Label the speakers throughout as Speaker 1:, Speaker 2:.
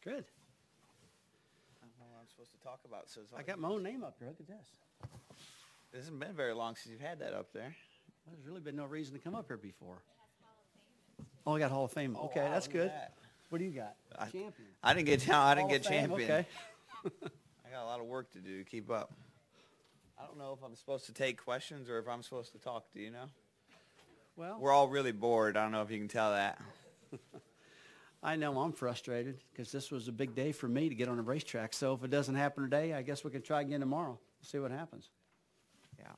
Speaker 1: Good.
Speaker 2: I don't know what I'm supposed to talk about. So
Speaker 1: I got my own name up here. Look at this.
Speaker 2: It hasn't been very long since you've had that up there.
Speaker 1: Well, there's really been no reason to come up here before. Oh, I got Hall of Fame.
Speaker 2: Oh,
Speaker 1: Okay,
Speaker 2: wow,
Speaker 1: that's
Speaker 2: look at
Speaker 1: good.
Speaker 2: that.
Speaker 1: What do you got? Champion.
Speaker 2: I didn't get down. I didn't
Speaker 1: Hall
Speaker 2: get
Speaker 1: of Fame?
Speaker 2: champion.
Speaker 1: Okay.
Speaker 2: I got a lot of work to do to keep up. I don't know if I'm supposed to take questions or if I'm supposed to talk. Do you know?
Speaker 1: Well,
Speaker 2: we're all really bored. I don't know if you can tell that.
Speaker 1: I know I'm frustrated because this was a big day for me to get on the racetrack. So if it doesn't happen today, I guess we can try again tomorrow. See what happens.
Speaker 2: Yeah,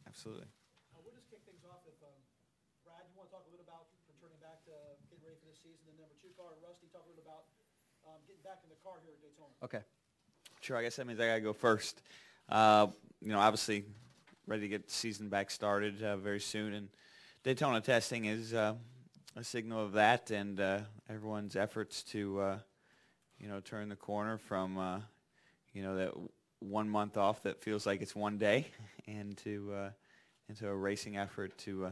Speaker 2: absolutely.
Speaker 3: We'll just kick things off if, Brad, you want to talk a little about returning back to getting ready for this season, and number 2 car, Rusty, talk a little about getting back in the car here at Daytona.
Speaker 1: Okay.
Speaker 2: Sure, I guess that means I got to go first. You know, obviously ready to get the season back started very soon, and Daytona testing is a signal of that, and everyone's efforts to, you know, turn the corner from, you know, that 1 month off that feels like it's one day, and to into a racing effort to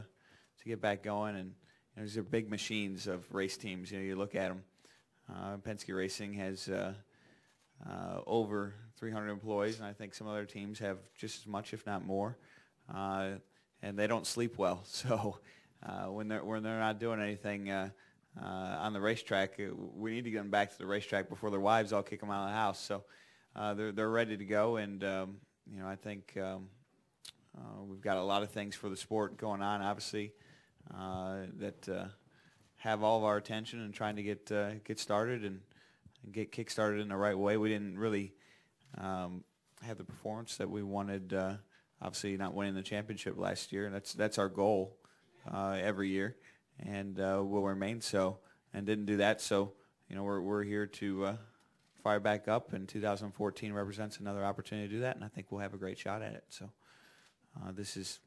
Speaker 2: get back going. And you know, these are big machines of race teams. You know, you look at them. Penske Racing has over 300 employees, and I think some other teams have just as much, if not more. And they don't sleep well. So when they're not doing anything on the racetrack, we need to get them back to the racetrack before their wives all kick them out of the house. So they're ready to go, and you know, I think we've got a lot of things for the sport going on, obviously, that have all of our attention and trying to get started and get kick-started in the right way. We didn't really have the performance that we wanted. Obviously, not winning the championship last year, and that's our goal every year, and will remain so. And didn't do that, so you know, we're here to fire back up, and 2014 represents another opportunity to do that, and I think we'll have a great shot at it. So this is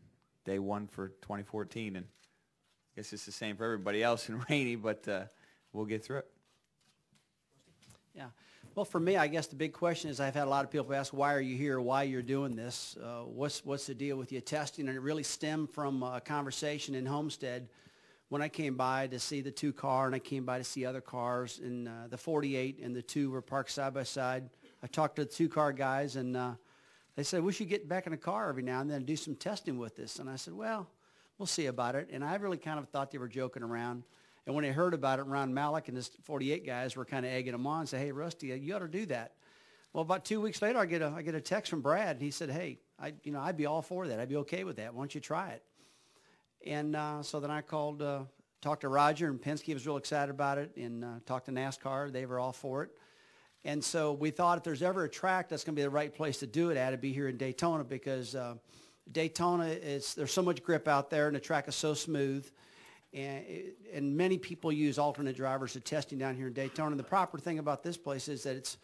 Speaker 2: day one for 2014, and I guess it's the same for everybody else in Rainey, but we'll get through it.
Speaker 1: Yeah. Well, for me, I guess the big question is I've had a lot of people ask, why are you here, why you're doing this, what's the deal with your testing? And it really stemmed from a conversation in Homestead when I came by to see the 2 car, and I came by to see other cars, and the 48 and the 2 were parked side by side. I talked to the 2 car guys, and they said, we should get back in the car every now and then and do some testing with this. And I said, well, we'll see about it. And I really kind of thought they were joking around. And when they heard about it, Ron Malik and his 48 guys were kind of egging them on and said, hey, Rusty, you ought to do that. Well, about 2 weeks later, I get a text from Brad, and he said, hey, I'd be all for that. I'd be okay with that. Why don't you try it? And so then I called, talked to Roger, and Penske was real excited about it, and talked to NASCAR. They were all for it. And so we thought if there's ever a track that's going to be the right place to do it at, it'd be here in Daytona, because Daytona, there's so much grip out there, and the track is so smooth. And many people use alternate drivers to testing down here in Daytona. And the proper thing about this place is that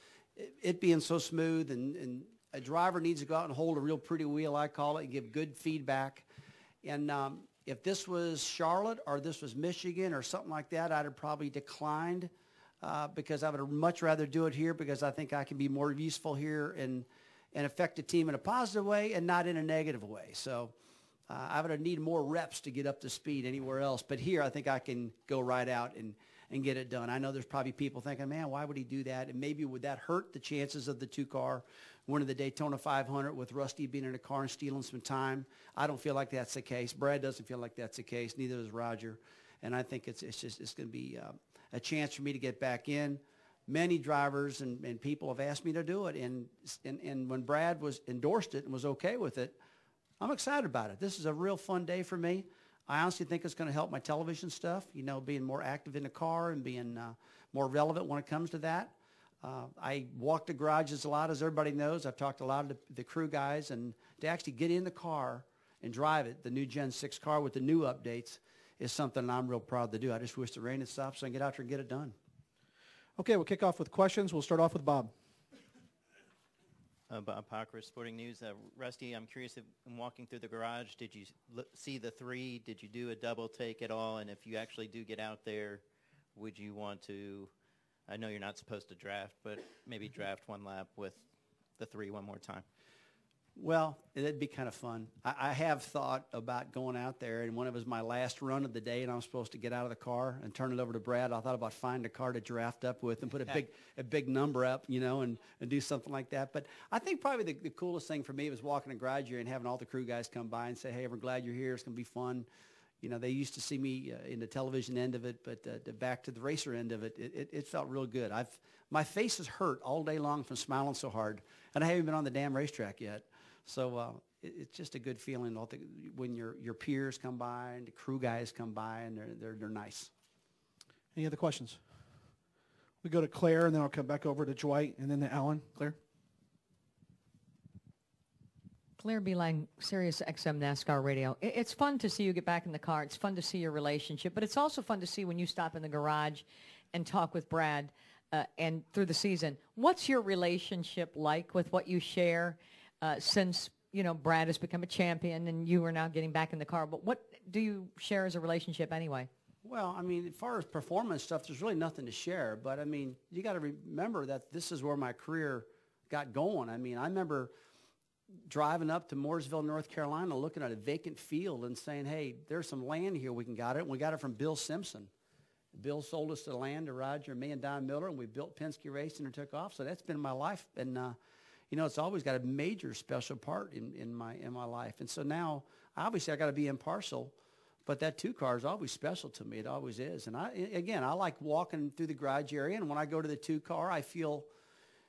Speaker 1: it being so smooth, and a driver needs to go out and hold a real pretty wheel, I call it, and give good feedback. And if this was Charlotte or this was Michigan or something like that, I'd have probably declined because I would much rather do it here, because I think I can be more useful here and affect the team in a positive way and not in a negative way. So I would need more reps to get up to speed anywhere else. But here, I think I can go right out and get it done. I know there's probably people thinking, man, why would he do that? And maybe would that hurt the chances of the 2 car winning the Daytona 500 with Rusty being in the car and stealing some time? I don't feel like that's the case. Brad doesn't feel like that's the case. Neither does Roger. And I think it's going to be a chance for me to get back in. Many drivers and people have asked me to do it. And when Brad endorsed it and was okay with it, I'm excited about it. This is a real fun day for me. I honestly think it's going to help my television stuff, you know, being more active in the car and being more relevant when it comes to that. I walk the garages a lot, as everybody knows. I've talked to a lot of the crew guys, and to actually get in the car and drive it, the new Gen 6 car with the new updates, is something I'm real proud to do. I just wish the rain had stopped so I can get out there and get it done.
Speaker 3: Okay, we'll kick off with questions. We'll start off with Bob.
Speaker 4: Bob Parker, Sporting News. Rusty, I'm curious, if in walking through the garage, did you see the 3? Did you do a double take at all? And if you actually do get out there, would you want to, I know you're not supposed to draft, but maybe draft one lap with the 3 one more time?
Speaker 1: Well, it'd be kind of fun. I have thought about going out there, and when it was my last run of the day and I'm supposed to get out of the car and turn it over to Brad, I thought about finding a car to draft up with and put a big number up, and do something like that. But I think probably the coolest thing for me was walking in the garage area and having all the crew guys come by and say, hey, we're glad you're here. It's going to be fun. They used to see me in the television end of it, but back to the racer end of it, it felt real good. My face is hurt all day long from smiling so hard, and I haven't been on the damn racetrack yet. So it's just a good feeling when your peers come by and the crew guys come by, and they're nice.
Speaker 3: Any other questions? We go to Claire, and then I'll come back over to Dwight, and then to Alan. Claire?
Speaker 5: Claire Beeline, Sirius XM NASCAR Radio. It's fun to see you get back in the car. It's fun to see your relationship, but it's also fun to see when you stop in the garage and talk with Brad and through the season. What's your relationship like with what you share since, Brad has become a champion and you are now getting back in the car? But what do you share as a relationship anyway?
Speaker 1: Well, as far as performance stuff, there's really nothing to share. But, you got to remember that this is where my career got going. I remember driving up to Mooresville, North Carolina, looking at a vacant field and saying, hey, there's some land here. We can got it. And we got it from Bill Simpson. Bill sold us the land to Roger, me, and Don Miller, and we built Penske Racing and took off. So that's been my life. And, it's always got a major special part in my life. And so now, obviously, I got to be impartial, but that 2 car is always special to me. It always is. And I like walking through the garage area, and when I go to the 2 car, I feel,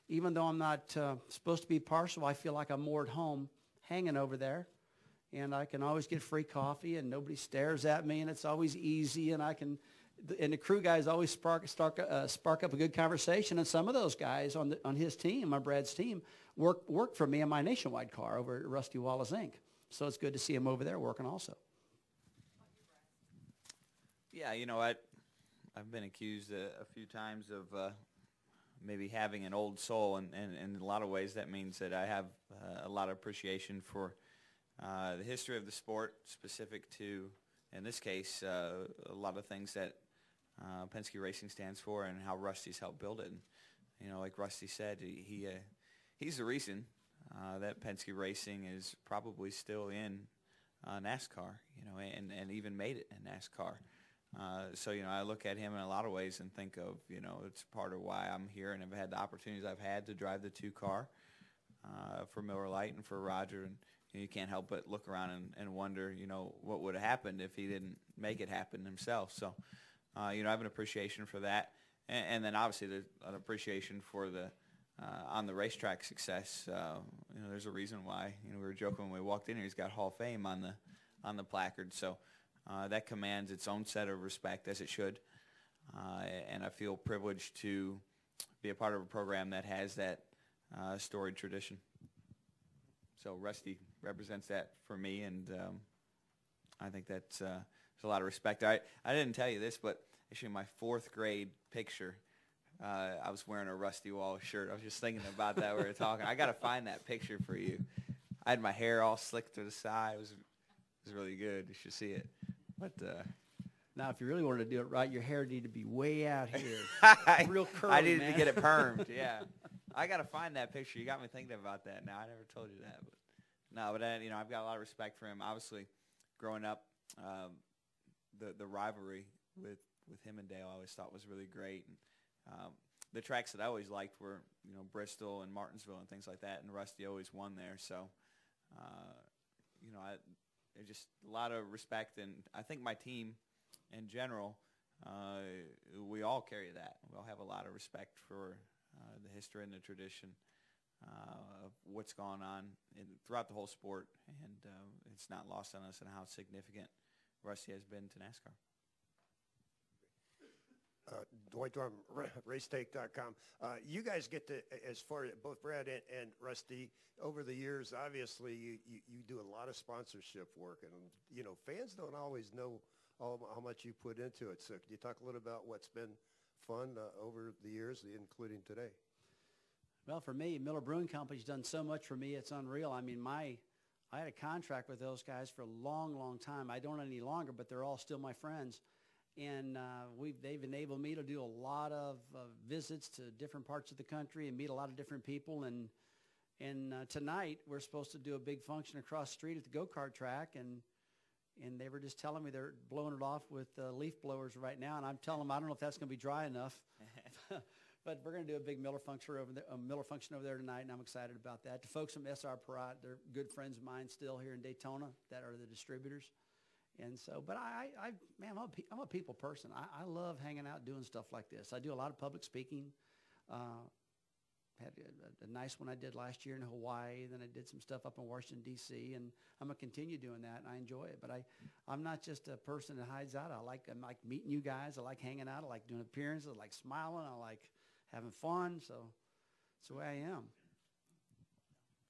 Speaker 1: even though I'm not supposed to be partial, I feel like I'm more at home hanging over there. And I can always get free coffee, and nobody stares at me, and it's always easy, and the crew guys always spark up a good conversation. And some of those guys on his team, my Brad's team, work for me in my Nationwide car over at Rusty Wallace Inc. So it's good to see him over there working also.
Speaker 2: Yeah, I've been accused a few times of maybe having an old soul, and in a lot of ways that means that I have a lot of appreciation for the history of the sport, specific to, in this case, a lot of things that Penske Racing stands for and how Rusty's helped build it. And, like Rusty said, he's the reason that Penske Racing is probably still in NASCAR, and even made it in NASCAR. So, I look at him in a lot of ways and think of, it's part of why I'm here and have had the opportunities I've had to drive the 2 car for Miller Lite and for Roger. And you can't help but look around and wonder, what would have happened if he didn't make it happen himself. So, I have an appreciation for that. And then obviously an appreciation for the on the racetrack success. There's a reason why, we were joking when we walked in here, he's got Hall of Fame on the placard. So that commands its own set of respect, as it should. And I feel privileged to be a part of a program that has that storied tradition. So Rusty represents that for me, and I think that's a lot of respect. I didn't tell you this, but actually my 4th grade picture, I was wearing a Rusty Wallace shirt. I was just thinking about that when we were talking. I got to find that picture for you. I had my hair all slicked to the side. It was really good. You should see it. But
Speaker 1: now, if you really wanted to do it right, your hair needed to be way out here. Real curly,
Speaker 2: I needed
Speaker 1: man.
Speaker 2: to get it permed, yeah. I got to find that picture. You got me thinking about that now. I never told you that. But I've got a lot of respect for him. Obviously, growing up, the rivalry with him and Dale I always thought was really great. And, the tracks that I always liked were, Bristol and Martinsville and things like that, and Rusty always won there. So, there's just a lot of respect, and I think my team in general, we all carry that. We all have a lot of respect for the history and the tradition of what's gone on throughout the whole sport, and it's not lost on us and how significant Rusty has been to NASCAR.
Speaker 6: Dwight Dorm, Racetake.com. You guys get to, as far as both Brad and Rusty, over the years, obviously you do a lot of sponsorship work, and fans don't always know how much you put into it. So can you talk a little about what's been fun over the years, including today?
Speaker 1: Well, for me, Miller Brewing Company's done so much for me, it's unreal. I had a contract with those guys for a long, long time. I don't any longer, but they're all still my friends. And they've enabled me to do a lot of visits to different parts of the country and meet a lot of different people. And And tonight we're supposed to do a big function across the street at the go-kart track, and they were just telling me they're blowing it off with leaf blowers right now, and I'm telling them I don't know if that's going to be dry enough. But we're going to do a big Miller function over there tonight, and I'm excited about that. The folks from SR Perot, they're good friends of mine still here in Daytona that are the distributors. And so, but man, I'm a people person. I love hanging out doing stuff like this. I do a lot of public speaking. Had a nice one I did last year in Hawaii. Then I did some stuff up in Washington, D.C., and I'm going to continue doing that, and I enjoy it. But I'm not just a person that hides out. I like meeting you guys. I like hanging out. I like doing appearances. I like smiling. I like having fun. So it's the way I am.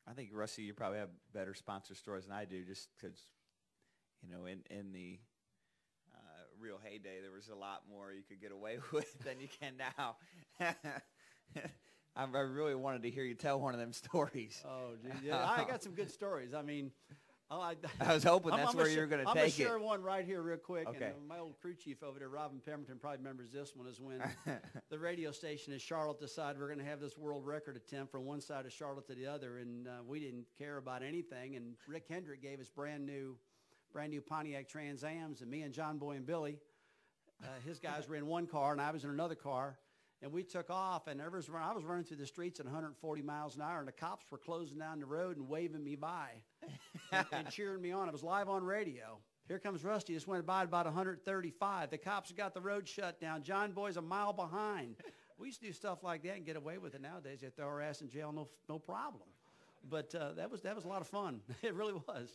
Speaker 2: I think, Rusty, you probably have better sponsor stories than I do, just because, you know, in the real heyday, there was a lot more you could get away with than you can now. I really wanted to hear you tell one of them stories.
Speaker 1: Oh, geez. Yeah, I got some good stories. I mean,
Speaker 2: I was hoping that's where you were going to take it.
Speaker 1: I'm going to share one right here real quick.
Speaker 2: Okay.
Speaker 1: And my old crew chief over there, Robin Pemberton, probably remembers this one, is when the radio station in Charlotte decided we're going to have this world record attempt from one side of Charlotte to the other, and we didn't care about anything. And Rick Hendrick gave us brand new Pontiac Trans Ams, and me and John Boy and Billy, his guys were in one car, and I was in another car. And we took off, and I was running through the streets at 140 miles an hour, and the cops were closing down the road and waving me by and cheering me on. It was live on radio. Here comes Rusty. Just went by about 135. The cops got the road shut down. John Boy's a mile behind. We used to do stuff like that and get away with it. Nowadays, they throw our ass in jail, no problem. But that was a lot of fun. It really was.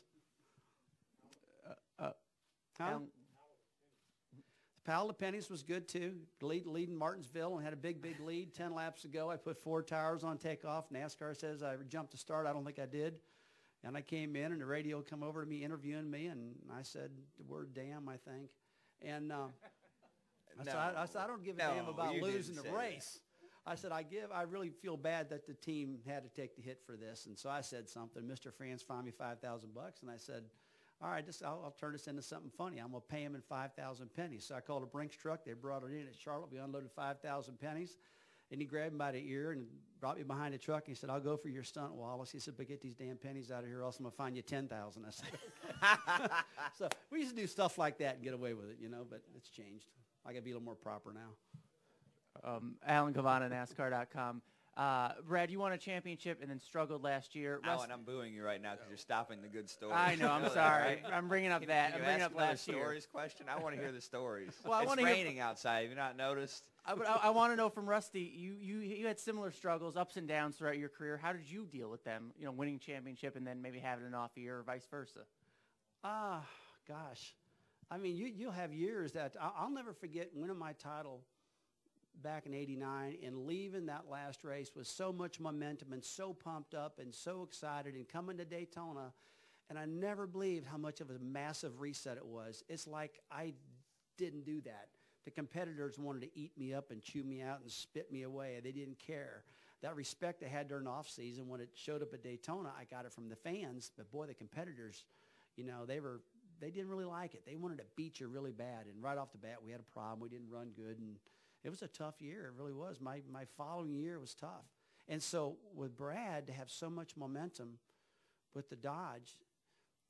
Speaker 1: Pal Pennies was good too. Leading Martinsville and had a big lead 10 laps ago. I put 4 tires on takeoff. NASCAR says I jumped the start. I don't think I did. And I came in, and the radio come over to me interviewing me, and I said the word "damn," I think. And I said I don't give a damn about losing the race. I said I really feel bad that the team had to take the hit for this. And so I said something. Mr. France fined me $5,000, and I said, all right, I'll turn this into something funny. I'm going to pay him in 5,000 pennies. So I called a Brinks truck. They brought it in at Charlotte. We unloaded 5,000 pennies. And he grabbed me by the ear and brought me behind the truck. And he said, I'll go for your stunt, Wallace. He said, but get these damn pennies out of here, or else I'm going to fine you 10,000. I said, so we used to do stuff like that and get away with it, you know, but it's changed. I got to be a little more proper now.
Speaker 7: Alan Gavana, NASCAR.com. Brad, you won a championship and then struggled last year.
Speaker 2: Alan, I'm booing you right now because you're stopping the good stories.
Speaker 7: I know. I'm sorry. I'm bringing up that.
Speaker 2: I'm
Speaker 7: bringing up last year.
Speaker 2: Stories question. I want to hear the stories.
Speaker 7: Well,
Speaker 2: it's raining outside. Have you not noticed?
Speaker 7: I want to know from Rusty. You had similar struggles, ups and downs throughout your career. How did you deal with them? You know, winning championship and then maybe having an off year, or vice versa.
Speaker 1: Gosh, I mean, you'll have years that I'll never forget winning my title back in '89 and leaving that last race with so much momentum and so pumped up and so excited and coming to Daytona, and I never believed how much of a massive reset it was. It's like I didn't do that. The competitors wanted to eat me up and chew me out and spit me away. They didn't care. That respect they had during the off season, when it showed up at Daytona, I got it from the fans. But boy, the competitors, you know, they didn't really like it. They wanted to beat you really bad. And right off the bat, we had a problem. We didn't run good, and it was a tough year. It really was. My following year was tough. And so with Brad to have so much momentum with the Dodge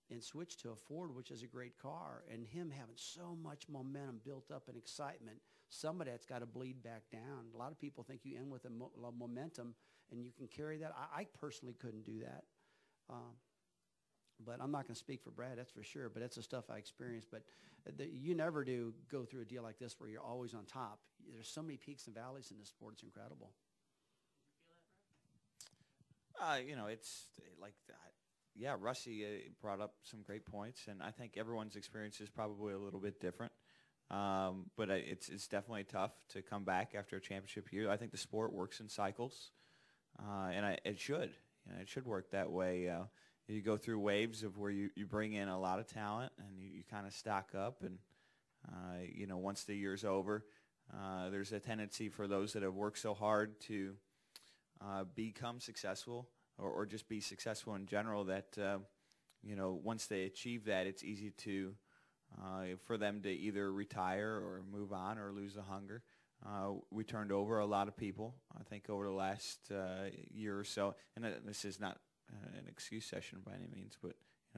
Speaker 1: and switch to a Ford, which is a great car, and him having so much momentum built up and excitement, some of that's got to bleed back down. A lot of people think you end with a momentum and you can carry that. I personally couldn't do that. But I'm not going to speak for Brad, that's for sure. But that's the stuff I experienced. But you never do go through a deal like this where you're always on top. There's so many peaks and valleys in this sport. It's incredible.
Speaker 2: You know, it's like that. Yeah, Rusty brought up some great points, and I think everyone's experience is probably a little bit different. But it's definitely tough to come back after a championship year. I think the sport works in cycles, and it should. You know, it should work that way. You go through waves of where you bring in a lot of talent, and you kind of stock up, and you know, once the year's over, there's a tendency for those that have worked so hard to become successful, or just be successful in general, that you know, once they achieve that, it's easy to for them to either retire or move on or lose the hunger. We turned over a lot of people, I think, over the last year or so. And this is not an excuse session by any means, but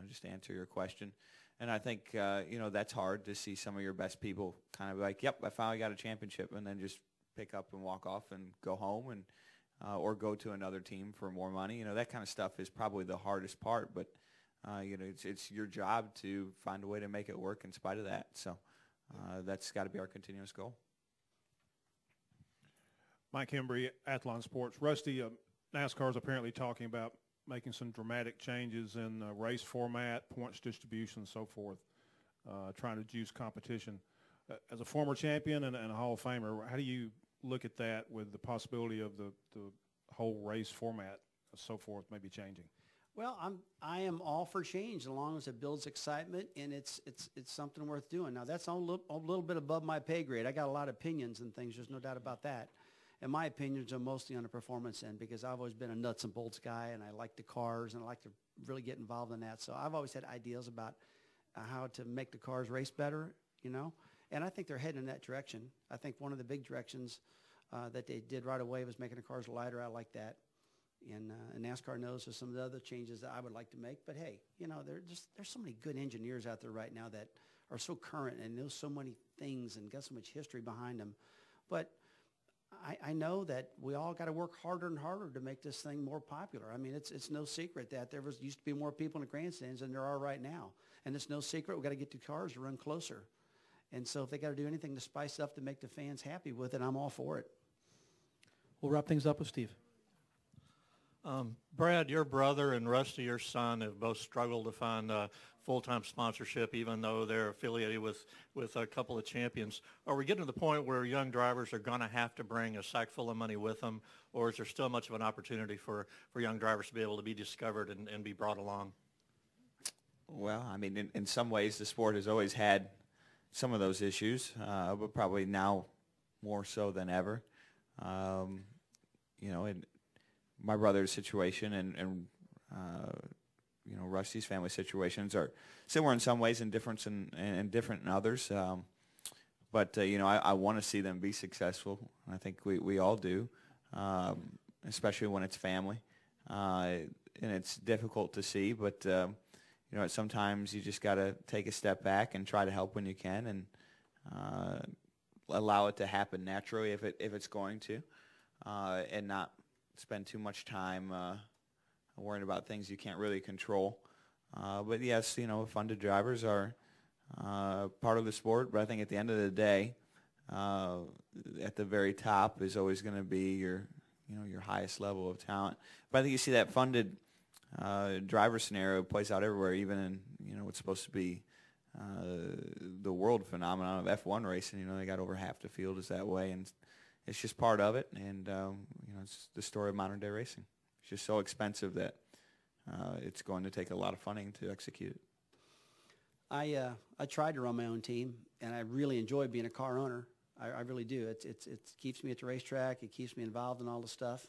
Speaker 2: just to answer your question. And I think that's hard to see some of your best people kind of like, yep, I finally got a championship, and then just pick up and walk off and go home and or go to another team for more money. That kind of stuff is probably the hardest part, but it's your job to find a way to make it work in spite of that. So that's got to be our continuous goal.
Speaker 8: Mike Hembry, Athlon Sports. Rusty, NASCAR is apparently talking about making some dramatic changes in race format, points distribution, and so forth, trying to juice competition. As a former champion and a Hall of Famer, how do you look at that with the possibility of the whole race format, and so forth, maybe changing?
Speaker 1: Well, I am all for change as long as it builds excitement and it's something worth doing. Now, that's a little bit above my pay grade. I got a lot of opinions and things. There's no doubt about that. And my opinions are mostly on the performance end because I've always been a nuts and bolts guy, and I like the cars, and I like to really get involved in that. So I've always had ideas about how to make the cars race better, And I think they're heading in that direction. I think one of the big directions that they did right away was making the cars lighter. I like that. And NASCAR knows there's some of the other changes that I would like to make. But, hey, there's so many good engineers out there right now that are so current and know so many things and got so much history behind them. But I know that we all got to work harder and harder to make this thing more popular. I mean, it's no secret that there used to be more people in the grandstands than there are right now. And it's no secret we got to get the cars to run closer. And so if they got to do anything to spice up to make the fans happy with it, I'm all for it.
Speaker 3: We'll wrap things up with Steve.
Speaker 9: Brad, your brother and Rusty, your son, have both struggled to find full-time sponsorship, even though they're affiliated with a couple of champions. Are we getting to the point where young drivers are going to have to bring a sack full of money with them, or is there still much of an opportunity for young drivers to be able to be discovered and be brought along?
Speaker 2: Well, I mean, in some ways, the sport has always had some of those issues, but probably now more so than ever. In my brother's situation and Rusty's family situations are similar in some ways and different in others. But I want to see them be successful. I think we all do, especially when it's family. And it's difficult to see, but sometimes you just got to take a step back and try to help when you can, and allow it to happen naturally if it's going to, and not spend too much time worrying about things you can't really control. But yes, funded drivers are part of the sport, but I think at the end of the day, at the very top is always going to be your highest level of talent. But I think you see that funded driver scenario plays out everywhere, even in what's supposed to be the world phenomenon of F1 racing. They got over half the field is that way, and it's just part of it. And it's the story of modern day racing. It's just so expensive that it's going to take a lot of funding to execute it.
Speaker 1: I tried to run my own team, and I really enjoy being a car owner. I really do. It keeps me at the racetrack. It keeps me involved in all the stuff.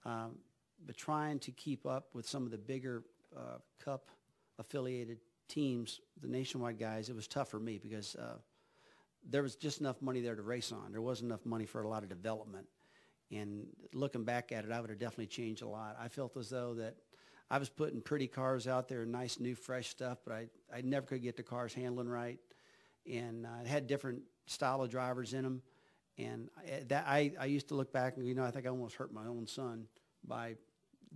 Speaker 1: But trying to keep up with some of the bigger Cup-affiliated teams, the nationwide guys, it was tough for me because there was just enough money there to race on. There wasn't enough money for a lot of development. And looking back at it, I would have definitely changed a lot. I felt as though that I was putting pretty cars out there, nice, new, fresh stuff, but I never could get the cars handling right. And it had different style of drivers in them. And I used to look back and, I think I almost hurt my own son by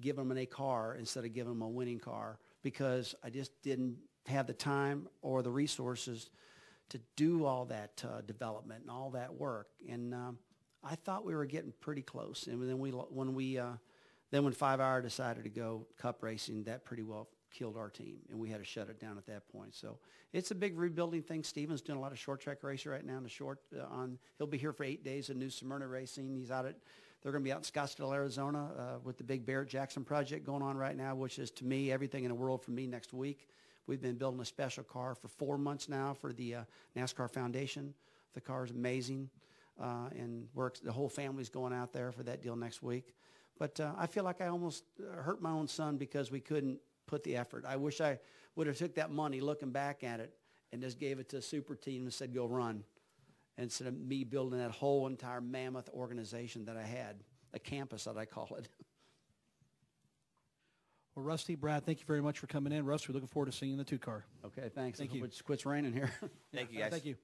Speaker 1: giving him a car instead of giving him a winning car because I just didn't have the time or the resources to do all that development and all that work. And I thought we were getting pretty close. And then when 5 Hour decided to go Cup racing, that pretty well killed our team, and we had to shut it down at that point. So it's a big rebuilding thing. Steven's doing a lot of short track racing right now. He'll be here for 8 days of New Smyrna racing. They're going to be out in Scottsdale, Arizona, with the big Barrett Jackson project going on right now, which is to me everything in the world for me next week. We've been building a special car for 4 months now for the NASCAR Foundation. The car is amazing, and the whole family's going out there for that deal next week. But I feel like I almost hurt my own son because we couldn't put the effort. I wish I would have took that money, looking back at it, and just gave it to a super team and said, go run. instead of me building that whole entire mammoth organization that I had, a campus that I call it.
Speaker 3: Well, Rusty, Brad, thank you very much for coming in. Rusty, we're looking forward to seeing you in the 2-car.
Speaker 1: Okay, thanks.
Speaker 3: Thank
Speaker 1: I hope
Speaker 3: you.
Speaker 1: it quits raining here.
Speaker 2: Thank you, guys.
Speaker 3: Thank you.